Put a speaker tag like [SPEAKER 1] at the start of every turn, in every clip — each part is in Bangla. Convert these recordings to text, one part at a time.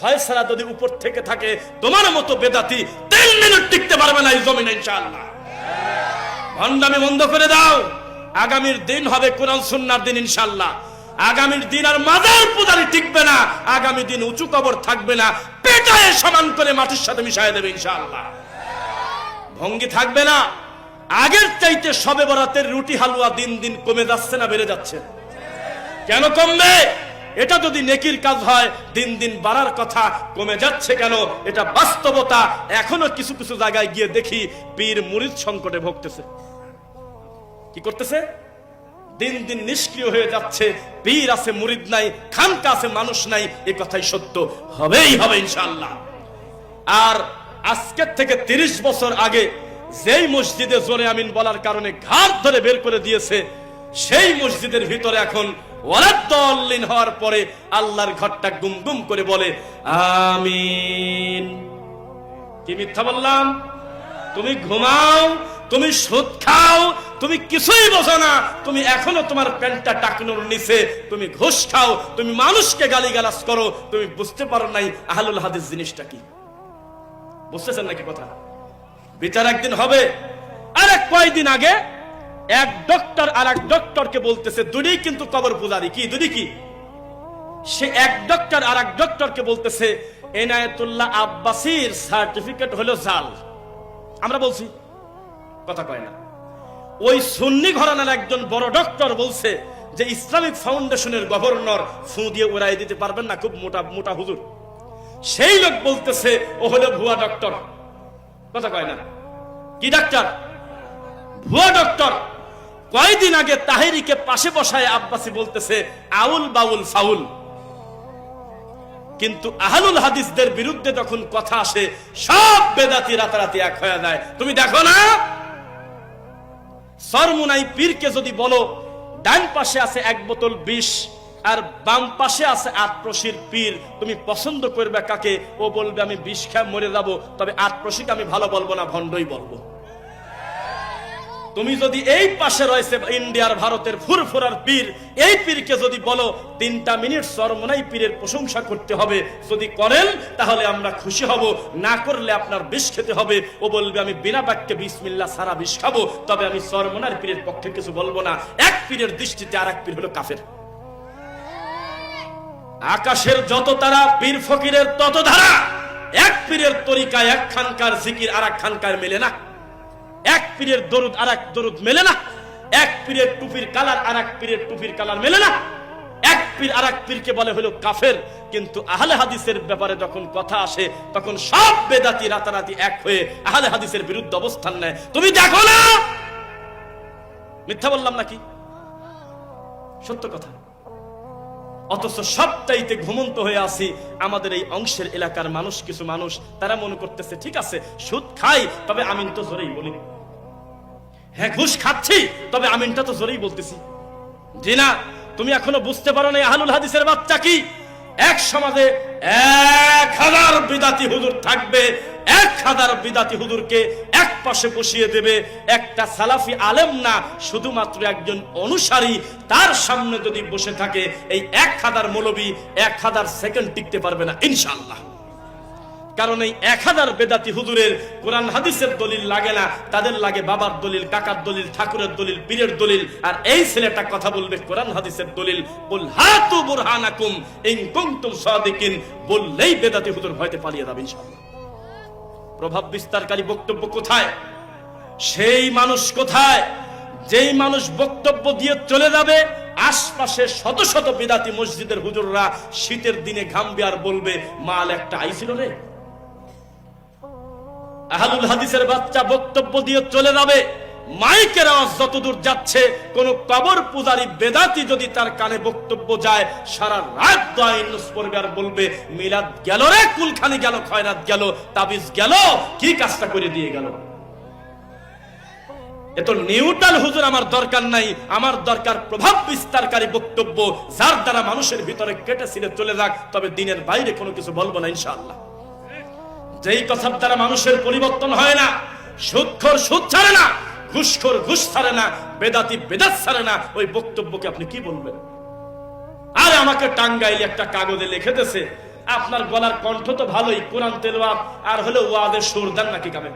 [SPEAKER 1] ফয়সালা যদি উপর থেকে থাকে, তোমার মতো বেদাতি 3 মিনিট টিকতে পারবে না এই জমিনে ইনশাআল্লাহ। ভণ্ডামি বন্ধ করে দাও। আগামীর দিন হবে কোরআন সুন্নাহর দিন ইনশাআল্লাহ। আগামীর দিন আর মাজার পূজারি টিকবে না, আগামী দিন উঁচু কবর থাকবে না, পেটায় সমান করে মাটির সাথে মিশায় দেবে ইনশাআল্লাহ। ভঙ্গি থাকবে না। আগের চাইতে শবে বরাতের রুটি হালুয়া দিন দিন কমে যাচ্ছে না বেড়ে যাচ্ছে? কেন কমবে? এটা যদি নেকির কাজ হয় দিন দিন বাড়ার কথা, কমে যাচ্ছে কেন? এটা বাস্তবতা। এখনো কিছু কিছু জায়গায় গিয়ে দেখি পীর মুরিদ সংকটে ভুগতেছে। কি করতেছে? দিন দিন নিষ্ক্রিয় হয়ে যাচ্ছে। পীর আছে মুরিদ নাই, খানকা আছে মানুষ নাই। এই কথাই সত্য, হবেই হবে ইনশাআল্লাহ। আর আজকের থেকে 30 বছর আগে যেই মসজিদে জোরে আমিন বলার কারণে ঘাট ধরে বের করে দিয়েছে, সেই মসজিদের ভিতরে এখন ওয়ালাদ্দাল্লিন হওয়ার পরে আল্লাহর ঘরটা গুম গুম করে বলে আমিন। কি মিথ্যা বললাম? তুমি ঘুমাও, তুমি সুদ খাও, তুমি কিছুই বোঝো না। তুমি এখনো তোমার প্যান্টটা টাকনোর নিচে, তুমি ঘুষ খাও, তুমি মানুষকে গালিগালাজ করো। তুমি বুঝতে পারো নাই আহলুল হাদিস জিনিসটা কি। বুঝতেছেন নাকি কথা? বিচার একদিন হবে। আরে কয়দিন আগে এক ডক্টর আর এক ডক্টরকে বলতেছে, দুটোই কিন্তু কবর পূজারি। কি দুটি? কি সে এক ডক্টর আর এক ডক্টরকে বলতেছে এনায়েতুল্লাহ আব্বাসীর সার্টিফিকেট হলো জাল। আমরা বলছি, কথা কয় না। ওই সুন্নি ঘরানার একজন বড় ডক্টর বলছে যে ইসলামিক ফাউন্ডেশনের গভর্নর ফু দিয়ে উড়াই দিতে পারবেন না, খুব মোটা মোটা হুজুর। সেই লোক বলতেছে ও হলো ভুয়া ডক্টর। কথা কয় না। কি ডাক্তার? ভুয়া ডক্টর। কয়দিন আগে তাহেরিকে পাশে বসায় আব্বাসী বলতেছে আউল বাউল ফাউল। কিন্তু আহলুল হাদিসদের বিরুদ্ধে যখন কথা আসে সব বেদাতি রাতারাতি এক হয়ে যায়। তুমি দেখো না, সরমুনাই পীরকে যদি বলো ডান পাশে আছে 1 বোতল বিষ আর বাম পাশে আছে আটপ্রশির পীর, তুমি পছন্দ করবে কাকে? ও বলবে আমি বিষ খেয়ে মরে যাব, তবে আটপ্রশিকে আমি ভালো বলবো না, ভণ্ডই বলবো। তুমি যদি এই পাশে রয়েছে ইন্ডিয়ার ভারতের ফুরফুরার পীর, এই পীরকে যদি বলো 3টা মিনিট সরমুনাই পীরের প্রশংসা করতে হবে, যদি করেন তাহলে আমরা খুশি হব, না করলে আপনার বিষ খেতে হবে। ও বলবে আমি বিনা বাক্যে বিসমিল্লাহ সারা বিষ খাবো, তবে আমি সরমুনার পীরের পক্ষে কিছু বলবো না। এক পীরের দৃষ্টিতে আর এক পীর হলো কাফের। আকাশের যত তারা, পীর ফকিরের তত ধারা। এক পীরের তরিকায় এক খানকার জিকির আর এক খানকার মেলে না। এক পীরের দরুদ আর এক দরুদ মেলে না। এক পীরের টুপির কালার আর এক পীরের টুপির কালার মেলে না। এক পীর আর এক পীরকে বলে হলো কাফের। কিন্তু আহলে হাদিসের ব্যাপারে যখন কথা আসে তখন সব বেদাতি রাতারাতি এক হয়ে আহলে হাদিসের বিরুদ্ধে অবস্থান নেয়। তুমি দেখো না, মিথ্যা বললাম নাকি? সত্য কথা। অথচ সবটাইতে ঘুমন্ত হয়ে আসি আমাদের এই অংশের এলাকার মানুষ। কিছু মানুষ তারা মনে করতেছে ঠিক আছে সুদ খাই, তবে আমিন তো জোরেই বলি। হ্যাঁ ঘুষ খাচ্ছি, তবে আমিনটা তো জোরেই বলতেছি। জি না, তুমি এখনো বুঝতে পারো না আহলুল হাদিসের বাচ্চা কি। এক সমাজে 1000 বিদাতি হুজুর থাকবে, 1000 বিদাতি হুজুরকে এক পাশে বসিয়ে দেবে একটা সালাফি আলেম না, শুধুমাত্র একজন অনুসারী। তার সামনে যদি বসে থাকে এই 1000 মৌলবী 1000 সেকেন্ড টিকতে পারবে না ইনশাআল্লাহ। কারণ এই 1000 বেদাতি হুজুরের কোরআন হাদিসের দলিল লাগে না, তাদের লাগে বাবার দলিল, কাকার দলিল, ঠাকুরের দলিল, পীরের দলিল। আর এই ছেলেটা কথা বলবে কোরআন হাদিসের দলিল। কুল হাতু বুরহানাকুম ইন কুনতুম সাদিকিন, বললেই বেদাতি হুজুর ভয়তে পালিয়ে যাবে ইনশাআল্লাহ। প্রভাব বিস্তারকারী বক্তব্য কোথায়? সেই মানুষ কোথায় যেই মানুষ বক্তব্য দিয়ে চলে যাবে, আশপাশে শত শত বিদাতি মসজিদের হুজুররা শীতের দিনে ঘামবে আর বলবে মাল একটা আইছিল রে। আহলুল হাদিসের বাচ্চা বক্তব্য দিয়ে চলে যাবে, মাইকের আওয়াজ যতদূর যাচ্ছে, কোন কবর পূজারী বেদাতি যদি তার কানে বক্তব্য যায়, সারা রাত দোয়া ইউনুস পড়বে আর বলবে মিলাদ গেল রে, কুলখানি গেল, খয়রাত গেল, তাবিজ গেল, কি কাজটা করে দিয়ে গেল। এত নিউট্রাল হুজুর আমার দরকার নাই, আমার দরকার প্রভাব বিস্তারকারী বক্তব্য, যার দ্বারা মানুষের ভিতরে কেটে ছিঁড়ে চলে যাক, তবে দিনের বাইরে কোনো কিছু বলবো না ইনশাআল্লাহ। যেই কথার দ্বারা মানুষের পরিবর্তন হয় না, সুদখোর সুদ ছাড়ে না, ঘুষখোর ঘুষ ছাড়ে না, বেদাতি বেদাত ছাড়ে না, ওই বক্তব্যকে আপনি কি বলবেন? আরে আমাকে টাঙ্গাইলে একটা কাগজে লিখে দিয়েছে আপনার গলার কণ্ঠ তো ভালোই, কোরআন তেলাওয়াত আর হলো ওয়াজের সুর দেন নাকি কামে?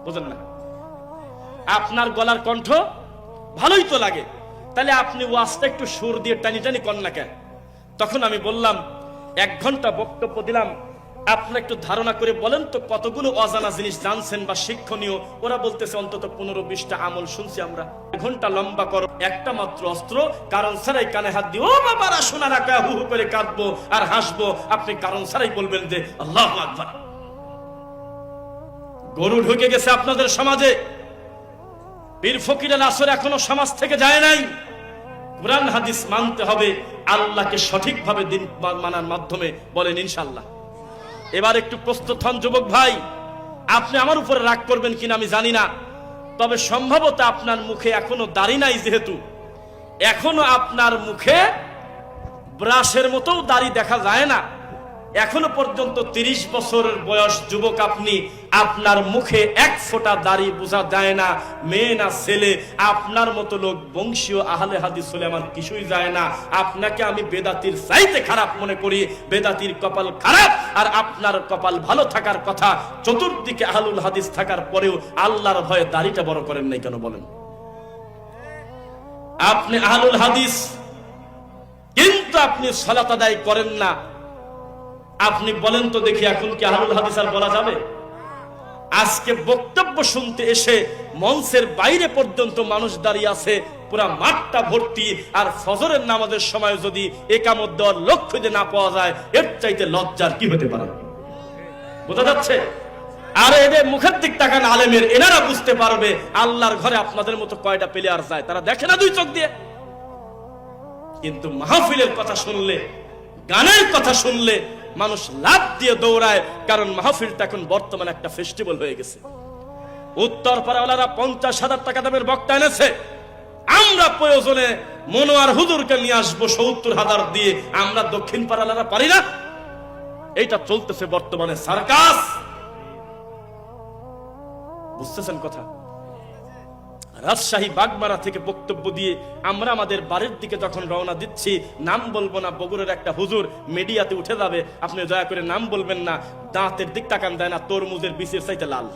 [SPEAKER 1] বুঝেন না? আপনার গলার কণ্ঠ ভালোই তো লাগে, তাহলে আপনি ওয়াজটা একটু সুর দিয়ে টানি টানি কর না কেন? তখন আমি বললাম, 1 ঘন্টা বক্তব্য দিলাম, আপনি একটু ধারণা করে বলেন তো কতগুলো অজানা জিনিস জানছেন বা শিক্ষণীয়? ওরা বলতেছে অন্তত 15-20টা আমল শুনছি আমরা। 1 ঘন্টা লম্বা করো, একটা মাত্র অস্ত্র, কারণ ছাড়াই কানে হাত দিয়ে ও বাবারা শোনারা হু হু করে কাঁদবো আর হাসবো, আপনি কারণ ছাড়াই বলবেন যে আল্লাহু আকবার। গরু ঢুকে গেছে আপনাদের সমাজে, পীর ফকিরের আসর এখনো সমাজ থেকে যায় নাই। কোরআন হাদিস মানতে হবে, আল্লাহকে সঠিকভাবে দিন মানার মাধ্যমে, বলেন ইনশাআল্লাহ। এবার একটু প্রস্তুত হন যুবক ভাই। আপনি আমার উপরে রাগ করবেন কিনা আমি জানি না, তবে সম্ভবত আপনার মুখে এখনো দাড়ি নাই, যেহেতু এখনো আপনার মুখে ব্রাশের মতো দাড়ি দেখা যায় না, এখনো পর্যন্ত 30 বছরের বয়স যুবক আপনি, আপনার মুখে 1 ফোঁটা দাড়ি বোঝা যায় না। মেয়ে না ছেলে, আপনার মতো লোক বংশীয় আহলে হাদিস হলে আমার কিছুই যায় না। আপনাকে আমি বেদাতির চাইতে খারাপ মনে করি। বেদাতির কপাল খারাপ, আর আপনার কপাল ভালো থাকার কথা। চতুর্দিকে আহলুল হাদিস থাকার পরেও আল্লাহর ভয়ে দাড়িটা বড় করেন নাই কেন বলেন? আপনি আহলুল হাদিস, কিন্তু আপনি সালাত আদায় করেন না। আপনি বলেন তো দেখি, এখন কি আহলুল হাদিস আর বলা যাবে? আজকে বক্তব্য শুনতে এসে মঞ্চের বাইরে পর্যন্ত মানুষ দাঁড়িয়ে আছে, পুরা মাঠটা ভর্তি, আর ফজরের নামাজের সময় যদি একামত দেওয়ার লক্ষ্য যদি না পাওয়া যায়, এর চাইতে লজ্জার কি হতে পারে? বোঝা যাচ্ছে? আর এদের মুখের দিক তাকান আলেমের, এনারা বুঝতে পারবে আল্লাহর ঘরে আপনাদের মতো কয়টা প্লেয়ার যায়, তারা দেখে না 2 চোখ দিয়ে। কিন্তু মাহফিলের কথা শুনলে, গানের কথা শুনলে মানুষ লাফ দিয়ে দৌড়ায়, কারণ মাহফিলটা এখন বর্তমানে একটা ফেস্টিভ্যাল হয়ে গেছে। উত্তর পাড়াওয়ালারা 50,000 টাকা দামের বক্তা এনেছে, আমরা প্রয়োজনে মনোয়ার হুজুরকে নিয়ে আসবো 70,000 দিয়ে, আমরা দক্ষিণ পাড়াওয়ালারা পারি না। এইটা চলতেছে বর্তমানে সার্কাস। বুঝতেছেন কথা? রাজশাহী বাগমারা থেকে বক্তব্য দিয়ে আমরা আমাদের বাড়ির দিকে যখন রওনা দিচ্ছি, নাম বলবো না, বগুড়ার একটা হুজুর মিডিয়াতে উঠে যাবে, আপনি দয়া করে নাম বলবেন না, দাঁতের দিক তাকান দেয় না, তরমুজের বীজের চাইতে লাল।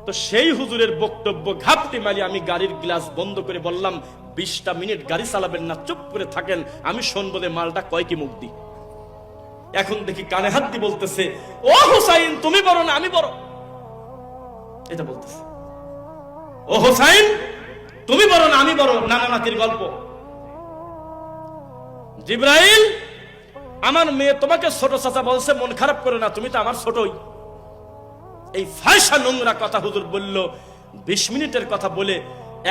[SPEAKER 1] তো সেই হুজুরের বক্তব্য ঘাপটি মারি আমি গাড়ির গ্লাস বন্ধ করে বললাম, 20টা মিনিট গাড়ি চালাবেন না, চুপ করে থাকেন, আমি শুনবো যে মালটা কয় কি মুখ দি। এখন দেখি কানে হাত দিয়ে বলতেছে, ও হুসাইন তুমি বড় না আমি বড়, এটা বলতেছে। ও হোসাইন তুমি বড় না আমি বড়, নানা নাতির গল্প। জিব্রাইল আমার মেয়ে তোমাকে ছোট চাচা বলছে, মন খারাপ করে না, তুমি তো আমার ছোটই। এই ফায়সা নোংরা কথা হুজুর বলল। 20 মিনিটের কথা বলে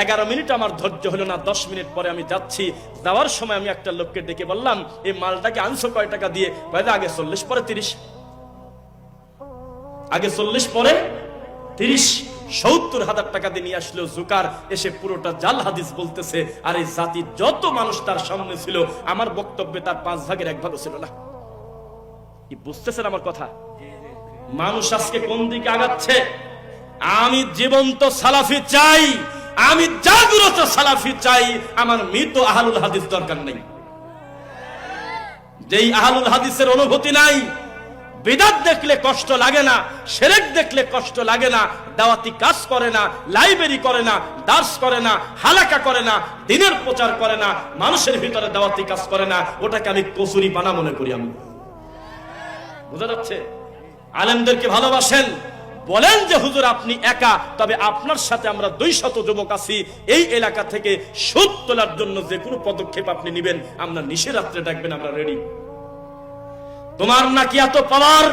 [SPEAKER 1] 11 মিনিট আমার ধৈর্য হলো না। 10 মিনিট পরে আমি যাচ্ছি, যাওয়ার সময় আমি একটা লোককে ডেকে বললাম, এই মালটাকে আনছো কয় টাকা দিয়ে? আগে 40 পরে 30, আগে 40 পরে 30, 70,000 টাকা দিয়ে নিয়ে আসলো জুকার, এসে পুরোটা জাল হাদিস বলতেছে। আর এই জাতি যত মানুষ তার সামনে ছিল, আমার বক্তব্যে তার 5 ভাগের 1 ভাগও ছিল না। কি বুঝতেছেন আমার কথা? মানুষ আজকে কোন দিকে আগাচ্ছে? আমি জীবন্ত সালাফি চাই, আমি জাগ্রত সালাফি চাই, আমার মৃত আহলুল হাদিস দরকার নেই। যেই আহলুল হাদিসের অনুভূতি নাই, বিদআত দেখলে কষ্ট লাগে না, শিরক দেখলে কষ্ট লাগে না, দাওয়াতি কাজ করে না, লাইব্রেরি করে না, দার্স করে না, হালাকা করে না, দ্বীনের প্রচার করে না, মানুষের ভিতরে দাওয়াতি কাজ করে না, ওটাকে আমি কসুরি বানা মনে করি। আমি বুঝা যাচ্ছে? আলেমদেরকে ভালোবাসেন, বলেন যে হুজুর আপনি একা, তবে আপনার সাথে আমরা 200 যুবক আছি। এই এলাকা থেকে সুদ তোলার জন্য যে কোনো পদক্ষেপ আপনি নেবেন, আমরা নিশিরাত্রে ডাকবেন, আমরা রেডি। তোমার নাকি এত পাওয়ার,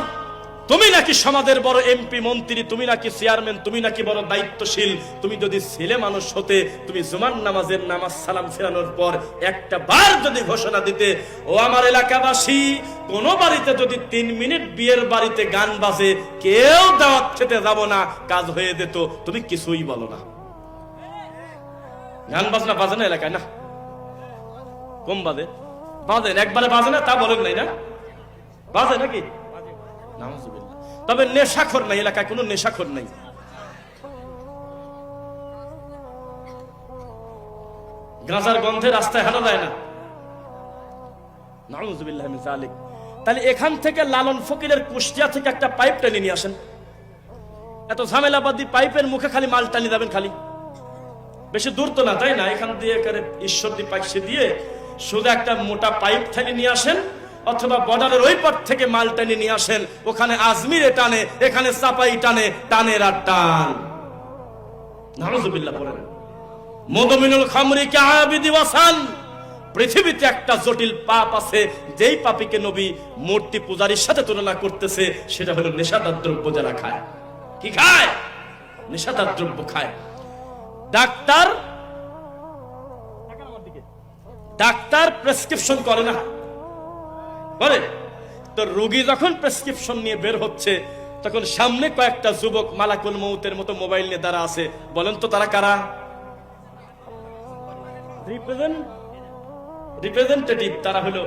[SPEAKER 1] তুমি নাকি সমাজের বড় এমপি মন্ত্রী, তুমি নাকি চেয়ারম্যান, তুমি নাকি বড় দায়িত্বশীল, তুমি যদি ছেলে মানুষ হতে, তুমি জুমার নামাজের নামাজ সালাম ফেরানোর পর একটা বার যদি ঘোষণা দিতে, ও আমার এলাকাবাসী, কোন বাড়িতে যদি 3 মিনিট বিয়ের বাড়িতে গান বাজে, কেউ দাওয়াত খেতে যাব না, কাজ হয়ে যেত, তুমি কিছুই বলো না। গান বাজনা বাজে না এলাকায়? না, কম বাজে? বাজে একবারে বাজে না, তা বলেন নাই না? বাজে নাকি? তবে নেশাখোর নাই, এলাকায় কোনো নেশাখোর নাই। গাঁজার গন্ধে রাস্তায় হাঁটা যায় না, নাউযুবিল্লাহি মিন যালিক। তাহলে এখান থেকে লালন ফকিরের কুষ্টিয়া থেকে একটা পাইপ টেনে নিয়ে আসেন। এত ঝামেলাবাদী পাইপের মুখে খালি মাল টানি যাবেন, খালি বেশি দূর তো না, তাই না? এখান দিয়ে ঈশ্বরদী পাইছে দিয়ে শুধু একটা মোটা পাইপ টেনে নিয়ে আসেন, অথবা বর্ডারের ওই পার থেকে মাল টেনে নিয়ে আসেন। ওখানে আজমিরে টানে, এখানে চাপাই টানে, টানের আর টান। নাউযুবিল্লাহ পড়েন। মুদমিনুল খামরি কে আবিদি ওয়াসান। পৃথিবীতে একটা জটিল পাপ আছে, যেই পাপীকে নবী মূর্তি পূজারীর সাথে তুলনা করতেছে, সেটা হলো নেশাদার দ্রব্য যারা খায়। কি খায়? নেশাদার দ্রব্য খায়। ডাক্তার প্রেসক্রিপশন করে না, করে তো রোগী যখন প্রেসক্রিপশন নিয়ে বের হচ্ছে, তখন সামনে কয়েকটা যুবক মালাকুল মউতের মতো মোবাইল নিয়ে দাঁড়া আছে। বলেন তো তারা কারা? রিপ্রেজেন্টেটিভ। তারা হলো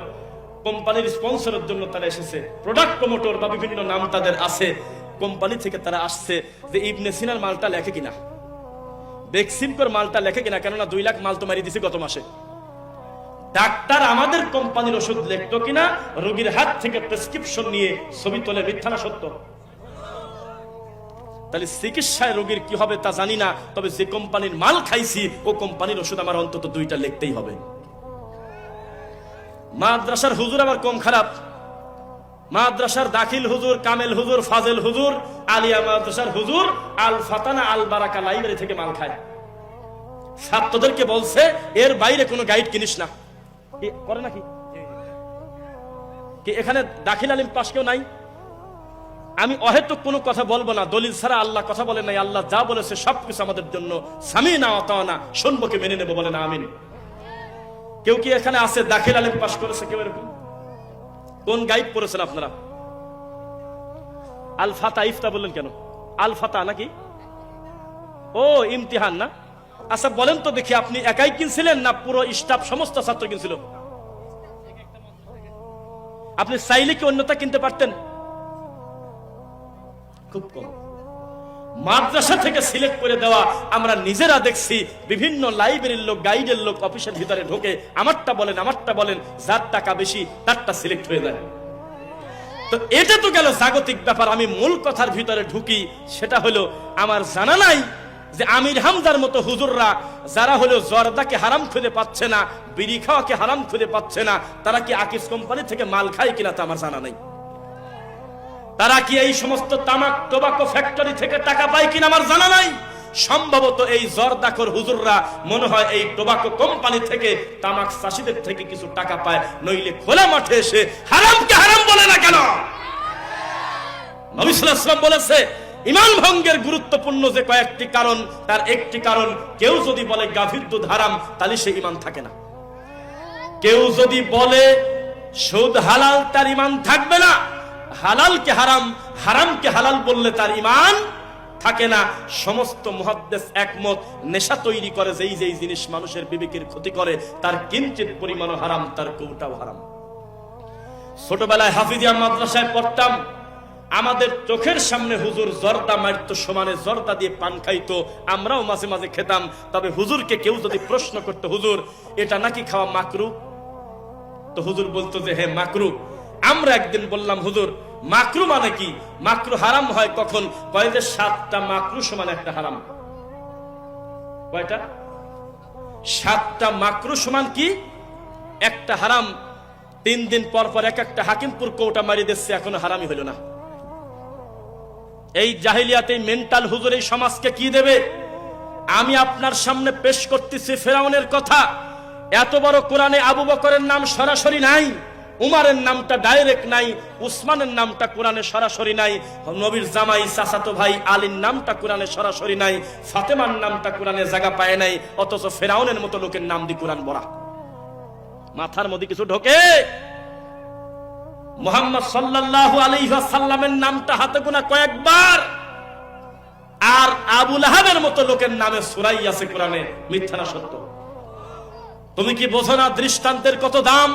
[SPEAKER 1] কোম্পানির স্পন্সরের জন্য তারা এসেছে, প্রোডাক্ট প্রমোটর বা বিভিন্ন নাম তাদের আছে। কোম্পানি থেকে তারা আসছে যে ইবনে সিনার মালটা লেখে কিনা, বেক্সিমকোর মালটা লেখে কিনা, কেননা 2 লাখ মাল তো মারি দিছি গত মাসে। ডাক্তার আমাদের কোম্পানির ওষুধ লিখতো কিনা রোগীর হাত থেকে প্রেসক্রিপশন নিয়ে ছবি তোলে। মিথ্যা না সত্য? তাহলে চিকিৎসায় রোগীর কি হবে তা জানি না, তবে যে কোম্পানির মাল খাইছি ও কোম্পানির ওষুধ আমার অন্তত 2টা লিখতেই হবে। মাদ্রাসার হুজুর আবার কম খারাপ। মাদ্রাসার দাখিল হুজুর, কামেল হুজুর, ফাজেল হুজুর, আলিয়া মাদ্রাসার হুজুর আল ফাতানা আল বারাকা লাইব্রেরি থেকে মাল খায়। ছাত্রদেরকে বলছে এর বাইরে কোনো গাইড কিনিস না। করে নাকি? কি এখানে দাখিল আলিম পাশ কেউ নাই? আমি অহেতুক কোনো কথা বলবো না, দলিল ছাড়া আল্লাহ কথা বলে নাই। আল্লাহ যা বলেছে সবকিছু আমাদের জন্য সামিনা ওয়া তাআনা, শুনবো কি মেনে নেবো, বলে না আমিন। কেউ কি এখানে আছে দাখিল আলিম পাশ করেছে? কেউ এরকম? কোন গাইড পড়েছেন আপনারা? আল ফাতা ইফতা বললেন কেন? আল ফাতা নাকি? ও ইমতিহান না? আচ্ছা বলেন তো দেখি, আপনি একাই কিনছিলেন না পুরো স্টাফ সমস্ত ছাত্র কিনছিল? আপনি চাইলে কি অন্যতা কিনতে পারতেন? খুব কম। মাদ্রাসা থেকে সিলেক্ট করে দেওয়া আমরা নিজেরা দেখছি। বিভিন্ন লাইব্রেরির লোক, গাইডের লোক অফিসের ভিতরে ঢোকে, আমারটা বলেন, আমারটা বলেন, যার টাকা বেশি তারটা সিলেক্ট হয়ে যায়। তো এটা তো গেল জাগতিক ব্যাপার। আমি মূল কথার ভিতরে ঢুকি, সেটা হলো আমার জানা নাই যে আমির হামজার মতো হুজুররা যারা হলো জর্দাকে হারাম খুঁজে পাচ্ছে না, বিড়ি খাওয়াকে হারাম খুঁজে পাচ্ছে না, তারা কি আকিস কোম্পানি থেকে মাল খায় কিনা তা আমার জানা নাই। তারা কি এই সমস্ত তামাক টোবাকো ফ্যাক্টরি থেকে টাকা পায় কিনা আমার জানা নাই। সম্ভবত এই জর্দাখোর হুজুররা মনে হয় এই টোবাকো কোম্পানি থেকে, তামাক চাষীদের থেকে কিছু টাকা পায়, নইলে খোলা মাঠে এসে হারামকে হারাম বলে না কেন? নবী সাল্লাল্লাহু আলাইহি ওয়াসাল্লাম বলেছে ঈমান ভঙ্গের গুরুত্বপূর্ণ যে কয়েকটি কারণ, তার একটি কারণ, কেউ যদি বলে গাভীর দুধ হারাম, তাহলে সে ঈমান থাকে না। কেউ যদি বলে সুদ হালাল, তার ঈমান থাকবে না। হালালকে হারাম, হারামকে হালাল বললে তার ঈমান থাকে না। সমস্ত মুহাদ্দিস একমত, নেশা তৈরি করে যেই যেই জিনিস মানুষের বিবেকের ক্ষতি করে, তার কিঞ্চিত পরিমাণও হারাম, তার কৌটাও হারাম। ছোটবেলায় হাফিজিয়া মাদ্রাসায় পড়তাম, আমাদের চোখের সামনে হুজুর জর্দা মারতো, সমানে জর্দা দিয়ে পান খাইতো, আমরাও মাঝে মাঝে খেতাম। তবে হুজুরকে কেউ যদি প্রশ্ন করতো, হুজুর এটা নাকি খাওয়া মাকরু, তো হুজুর বলতো যে হ্যাঁ মাকরু। আমরা একদিন বললাম, হুজুর মাকরু মানে কি? মাকরু হারাম হয় কখন? কয় যে 7টা মাকরু সমান একটা হারাম। কয়টা? 7টা মাকরু সমান কি একটা হারাম। 3 দিন পর পর এক একটা হাকিমপুর কৌটা মারি দিচ্ছে, এখনো হারামই হইল না। এই জাহিলিয়াতে মেন্টাল হুজুর এই সমাজকে কি দেবে? আমি আপনার সামনে পেশ করতেছি ফেরাউনের কথা। এত বড় কোরআনে আবু বকরের নাম সরাসরি নাই, উমারের নামটা ডাইরেক্ট নাই, উসমানের নামটা কোরআনে সরাসরি নাই, নবীর জামাই চাচাতো ভাই আলীর নামটা কোরআনে সরাসরি নাই, ফাতেমার নামটা কোরআনে জায়গা পায় নাই, অথচ ফেরাউনের মতো লোকের নাম দিয়ে কোরআন ভরা। মাথার মধ্যে কিছু ঢোকে? মুহাম্মদ সাল্লাল্লাহু আলাইহি ওয়াসাল্লামের নামটা হাতে গোনা কয়েকবার, আর আবু লাহাবের মতো লোকের নামে সূরাই আছে কোরআনে। মিথ্যা না সত্য? তুমি কি বোঝো না দৃষ্টান্তের কত দাম?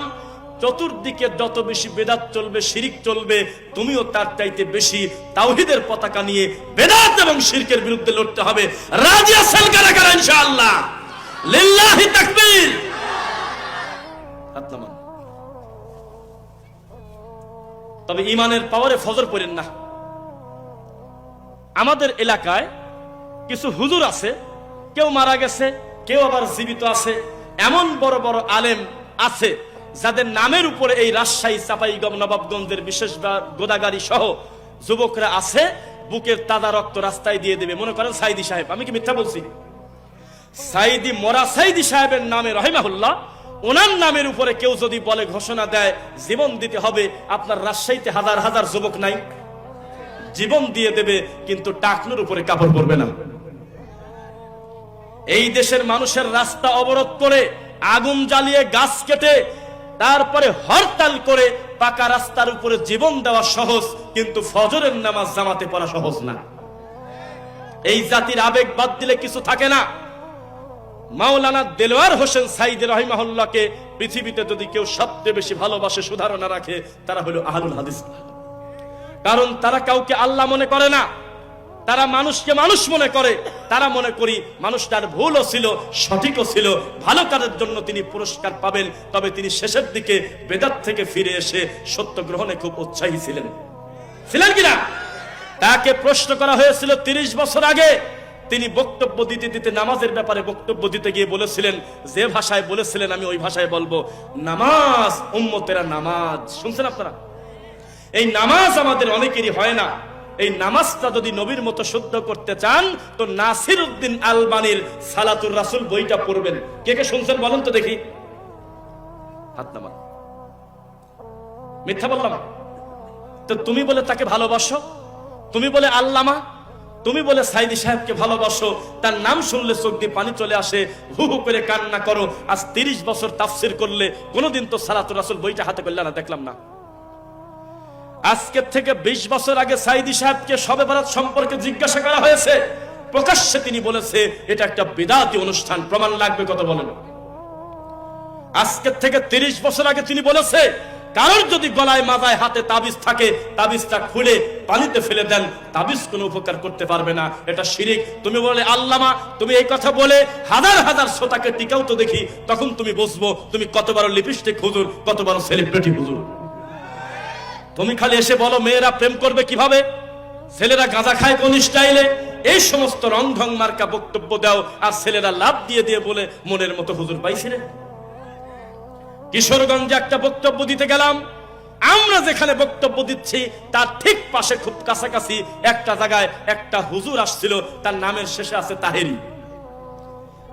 [SPEAKER 1] চতুর্দিকে যত বেশি বেদাত চলবে, শিরিক চলবে, তুমিও তার চাইতে বেশি তাওহীদের পতাকা নিয়ে বেদাত এবং শিরকের বিরুদ্ধে লড়তে হবে। রাজি আছেন কারা কারা? ইনশাআল্লাহ। লিল্লাহি তাকবীর। হাত নামান। তবে ইমানের পাওয়ারে ফজর পড়েন না। আমাদের এলাকায় কিছু হুজুর আছে, কেউ মারা গেছে, কেউ আবার জীবিত আছে। এমন বড় বড় আলেম আছে যাদের নামের উপরে এই রাজশাহী, চাঁপাইনবাবগঞ্জ, নবাবগঞ্জের বিশেষ গোদাগাড়ি সহ যুবকরা আছে, বুকের তাজা রক্ত রাস্তায় দিয়ে দেবে। মনে করেন সাইদি সাহেব, আমি কি মিথ্যা বলছি? সাইদি, মরা সাইদি সাহেবের নামে রহিমাহুল্লাহ, ওনার নামের উপরে কেউ যদি বলে, ঘোষণা দেয় জীবন দিতে হবে, আপনার রাজশাহীতে হাজার হাজার যুবক নাই, জীবন দিয়ে দেবে, কিন্তু টাকনুর উপরে কাপড় পরবে না। এই দেশের মানুষের রাস্তা অবরোধ করে, আগুন জ্বালিয়ে, গাছ কেটে, তারপরে হরতাল করে পাকা রাস্তার উপরে জীবন দেওয়া সহজ, কিন্তু ফজরের নামাজ জামাতে পড়া সহজ না। এই জাতির আবেগ বাদ দিলে কিছু থাকে না। মাওলানা দেলোয়ার হোসেন সাইদি রহিমাহুল্লাহকে পৃথিবীতে যদি কেউ সবচেয়ে বেশি ভালোবাসে, সুধারণা রাখে, তারা হলো আহলুল হাদিস। কারণ তারা কাউকে আল্লাহ মনে করে না, তারা মানুষকে মানুষ মনে করে। তারা মনে করি মানুষটার ভুলও ছিল, সঠিকও ছিল, ভালো কাজের জন্য তিনি পুরস্কার পাবেন। তবে তিনি শেষের দিকে বেদাত থেকে ফিরে এসে সত্য গ্রহণে খুব উৎসাহী ছিলেন কিনা? তাকে প্রশ্ন করা হয়েছিল 30 বছর আগে। তিনি বক্তব্য দিতে দিতে, নামাজের ব্যাপারে বক্তব্য দিতে গিয়ে বলেছিলেন, যে ভাষায় বলেছিলেন আমি ওই ভাষায় বলবো, নামাজ উম্মতেরা নামাজ। শুনছেন আপনারা? এই নামাজ আমাদের অনেকেরই হয় না। এই নামাজটা যদি নবীর মতো শুদ্ধ করতে চান, তো নাসিরউদ্দিন আলবানীর সালাতুর রাসূল বইটা পড়বেন। কে কে শুনছেন বলেন তো দেখি, হাত নামান। মিথ্যা বললাম? তো তুমি বলে তাকে ভালোবাসো, তুমি বলে আল্লামা, তুমি বলে সাইদি সাহেবকে ভালোবাসো, তার নাম শুনলে চোখ দিয়ে পানি চলে আসে, হু হু করে কান্না করো। আজ 30 বছর তাফসীর করলে কোনোদিন তো সালাতুর রাসূল বইটা হাতে করলে না, দেখলাম না। আজকের থেকে 20 বছর আগে সাইদি সাহেবকে শবে বরাত সম্পর্কে জিজ্ঞাসা করা হয়েছে, প্রকাশ্যে তিনি বলেছে এটা একটা বিদআতি অনুষ্ঠান। প্রমাণ লাগবে কত বলেন? আজকের থেকে 30 বছর আগে তিনি বলেছে, কারোর যদি গলায়, মাথায়, হাতে তাবিজ থাকে, তাবিজটা খুলে পানিতে ফেলে দেন, তাবিজ কোনো উপকার করতে পারবে না, এটা শিরিক। তুমি বলে আল্লামা, তুমি এই কথা বলে হাজার হাজার শ্রোতাকে টিকাও তো দেখি, তখন তুমি বুঝবো তুমি কত বড় লিপস্টিক হুজুর, কত বড় সেলিব্রিটি হুজুর। তুমি খালি এসে বলো মেয়েরা প্রেম করবে কিভাবে, ছেলেরা গাঁজা খায় কোন স্টাইলে, এই সমস্ত রং ঢং মার্কা বক্তব্য দাও, আর ছেলেরা লাভ দিয়ে দিয়ে বলে মনের মতো হুজুর পাইছিলে। কিশোরগঞ্জে একটা বক্তব্য দিতে গেলাম, আমরা যেখানে বক্তব্য দিচ্ছি তার ঠিক পাশে, খুব কাছাকাছি একটা জায়গায় একটা হুজুর আসছিল, তার নামের শেষে আছে তাহেরি।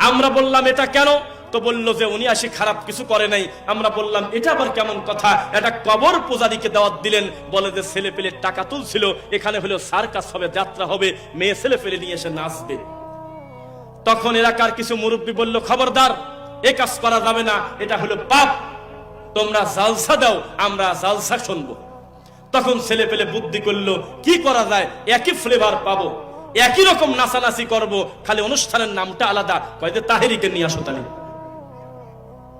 [SPEAKER 1] আমরা বললাম এটা কেন? তো বললো যে উনি আসি খারাপ কিছু করে নাই। আমরা বললাম এটা আবার কেমন কথা? এটা কবর পূজারীকে দাওয়াত দিলেন, বলে যে ছেলে পেলে টাকা তুলছিল, এখানে হলো সার্কাস হবে, যাত্রা হবে, মেয়ে ছেলে পেলে নিয়ে এসে নাচবে। তখন এলাকার কিছু মুরব্বী বলল, খবরদার, এ কাজ করা যাবে না, এটা হলো পাপ, তোমরা জালসা দাও, আমরা জালসা শুনবো। তখন ছেলে পেলে বুদ্ধি করলো কি করা যায়, একই ফ্লেভার পাবো, একই রকম নাচানাচি করব, খালি অনুষ্ঠানের নামটা আলাদা। কয়েকটা তাহেরিকে নিয়ে আসো। তাহলে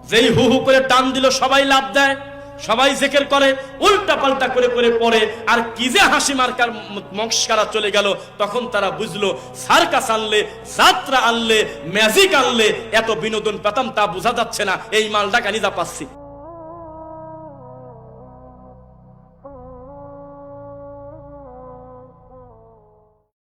[SPEAKER 1] যেই হু হু করে টান দিল, সবাই লাভ দেয়, সবাই জিকির করে, উল্টা পাল্টা করে করে পড়ে, আর কি যে হাসি মার্কার মস্কারা চলে গেল। তখন তারা বুঝলো সার্কাস আনলে, যাত্রা আনলে, ম্যাজিক আনলে এত বিনোদন পেতাম তা বোঝা যাচ্ছে না, এই মালটা কানিজা পাচ্ছি।